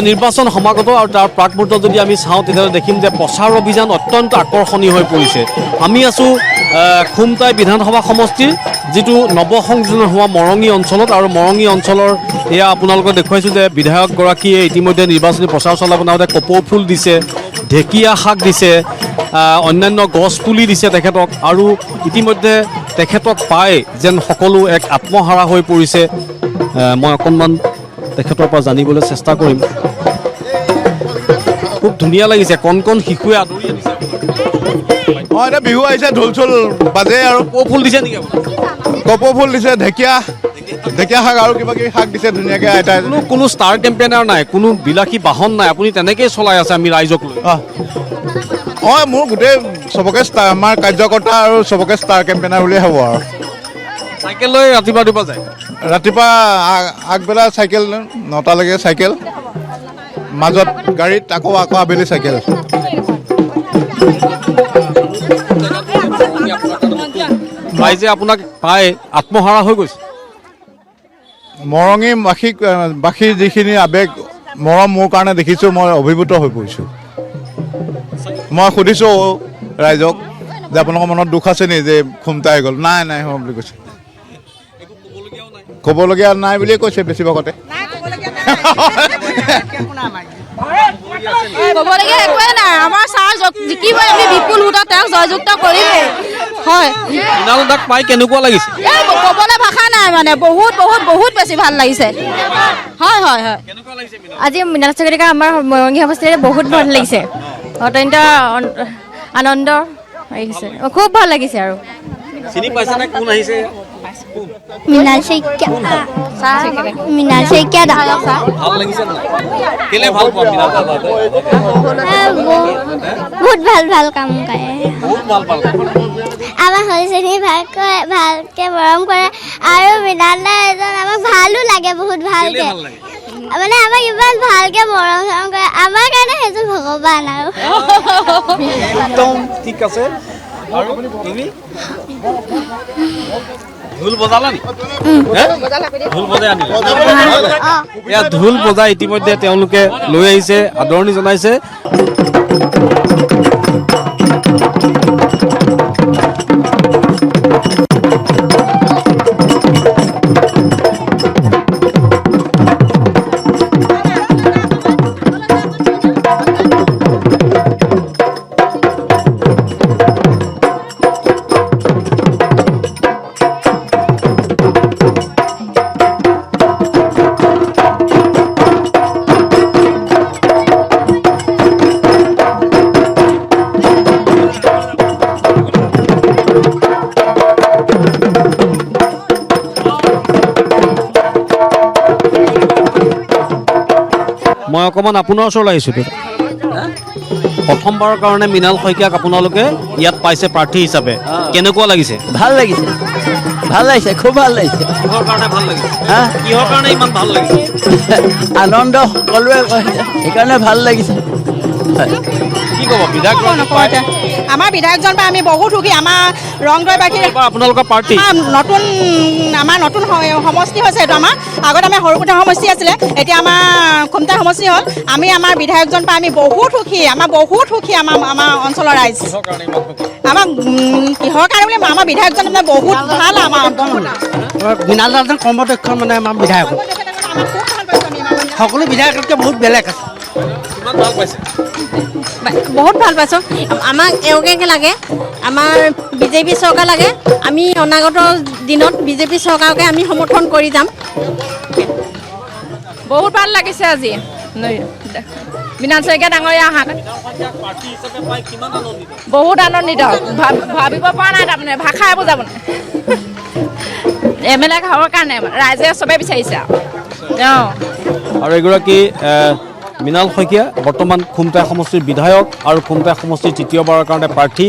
নিৰ্বাচন সমাগত আৰু তাৰ প্ৰাক মুহূৰ্তত যদি আমি চাওঁ তেতিয়াহ'লে দেখিম যে প্ৰচাৰ অভিযান অত্যন্ত আকৰ্ষণীয় হৈ পৰিছে। আমি আছোঁ খুমটাই বিধানসভা সমষ্টিৰ যিটো নৱসংযোজন হোৱা মৰঙী অঞ্চলত, আৰু মৰঙী অঞ্চলৰ এয়া আপোনালোকক দেখুৱাইছোঁ যে বিধায়কগৰাকীয়ে ইতিমধ্যে নিৰ্বাচনী প্ৰচাৰ চলাবলৈ কপৌ ফুল দিছে, ঢেকীয়া শাক দিছে, অন্যান্য গছ পুলি দিছে তেখেতক, আৰু ইতিমধ্যে তেখেতক পাই যেন সকলো এক আত্মহাৰা হৈ পৰিছে। মই অকণমান তেখেতৰ পৰা জানিবলৈ চেষ্টা কৰিম। খুব ধুনীয়া লাগিছে, কণ কণ শিশুৱে আদৰি আনিছে। অঁ, এতিয়া বিহু আহিছে, ঢোল চোল বাজে আৰু কপৌ ফুল দিছে নেকি? কপৌ ফুল দিছে, ঢেকীয়া শাক আৰু কিবা কিবি শাক দিছে ধুনীয়াকৈ আইতাই। কোনো ষ্টাৰ কেম্পেইনাৰ নাই, কোনো বিলাসী বাহন নাই, আপুনি তেনেকেই চলাই আছে আমি ৰাইজক লৈ। অঁ, মোৰ গোটেই চবকে আমাৰ কাৰ্যকৰ্তা আৰু চবকে ষ্টাৰ কেম্পেইনাৰ বুলিয়ে হ'ব আৰু। চাইকেল লৈ ৰাতিপুৱা যায়? ৰাতিপুৱা আগবেলা চাইকেল 9টালৈকে চাইকেল, মাজত গাড়ীত আকৌ আবেলি চাইকেল। ৰাইজে আপোনাক পাই আত্মহাৰা হৈ গৈছে। মৰঙী বাসীৰ যিখিনি আৱেগ মৰম মোৰ কাৰণে দেখিছোঁ, মই অভিভূত হৈ পৰিছোঁ। মই সুধিছোঁ ৰাইজক যে আপোনালোকৰ মনত দুখ আছে নি যে খুমটাই গ'ল? নাই হোৱা বুলি কৈছে। ক'বলগীয়া নাই বুলিয়ে কৈছে বেছিভাগতে। ক'বলগীয়া একোৱে নাই, আমাৰ ছাৰ জিকিবই, আমি বিপুল ভোটত তেওঁক জয়যুক্ত কৰিমেই। হয়, মৃণালদাক পাই কেনেকুৱা লাগিছে? ক'বলৈ ভাষা নাই, মানে বহুত বহুত বহুত বেছি ভাল লাগিছে। হয় হয় হয়, আজি মৃণাল শইকীয়াক আমাৰ মৰঙী সমষ্টিৰে বহুত ভাল লাগিছে, অত্যন্ত আনন্দ আহিছে, খুব ভাল লাগিছে। আৰু চিনি পাইছেনে কোন আহিছে? মৃণাল শইকীয়া, মৃণাল শইকীয়া দা। ভাল লাগিছে নাই? কেলে ভাল পোৱা মৃণালদা? বহুত ভাল কাম কৰে, বহুত ভাল আমাৰ সদস্যখিনি ভালকে মৰম কৰে, আৰু মৃণাল দা এজন আমাক ভালো লাগে, বহুত ভালকে মানে আমাক ইমান ভালকে মৰম চৰম কৰে, আমাৰ কাৰণে সেইজন ভগৱান। আৰু একদম ঠিক আছে। আৰু তুমি ঢোল বজালা নি? ঢোল বজাই আনিলে? এয়া ঢোল বজাই ইতিমধ্যে তেওঁলোকে লৈ আহিছে, আদৰণি জনাইছে। মই অকণমান আপোনাৰ ওচৰলৈ আহিছোঁ। প্ৰথমবাৰৰ কাৰণে মৃণাল শইকীয়াক আপোনালোকে ইয়াত পাইছে প্ৰাৰ্থী হিচাপে, কেনেকুৱা লাগিছে? ভাল লাগিছে, খুব ভাল লাগিছে। কিহৰ কাৰণে ভাল লাগিছে? কিহৰ কাৰণে ইমান ভাল লাগিছে? আনন্দ সকলোৱে কয়, সেইকাৰণে ভাল লাগিছে। কি ক'ব বিধায়ক? আমাৰ বিধায়কজন পাই আমি বহুত সুখী। আমাৰ ৰংদৈবাসীৰ আপোনালোকৰ পাৰ্টি আমাৰ নতুন সমষ্টি হৈছে এইটো। আমাৰ আগত আমাৰ সৰুকুটা সমষ্টি আছিলে, এতিয়া আমাৰ খুমটা সমষ্টি হ'ল। আমি আমাৰ বিধায়কজন পাই আমি বহুত সুখী, বহুত সুখী আমাৰ অঞ্চলৰ ৰাইজ। আমাক কিহৰ কাৰণে বুলি আমাৰ বিধায়কজন মানে বহুত ভাল। আমাৰ মৃণাল দাজন কৰ্মদক্ষ, মানে আমাৰ বিধায়ক সকলো বিধায়কতকৈ বহুত বেলেগ আছে। বহুত ভাল পাইছোঁ। আমাক এওঁকে লাগে, আমাৰ বিজেপি চৰকাৰ লাগে। আমি অনাগত দিনত বিজেপি চৰকাৰকে আমি সমৰ্থন কৰি যাম। বহুত ভাল লাগিছে আজি মৃণাল শইকীয়া ডাঙৰীয়া অহা। বহুত আনন্দিত, ভাবিব পৰা নাই, তাৰমানে ভাষাই বুজাব নাই। MLA হোৱাৰ কাৰণে ৰাইজে চবেই বিচাৰিছে। আৰু এগৰাকী মৃণাল শইকীয়া বৰ্তমান খুমটাই সমষ্টিৰ বিধায়ক আৰু খুমটাই সমষ্টিৰ তৃতীয়বাৰৰ কাৰণে প্ৰাৰ্থী।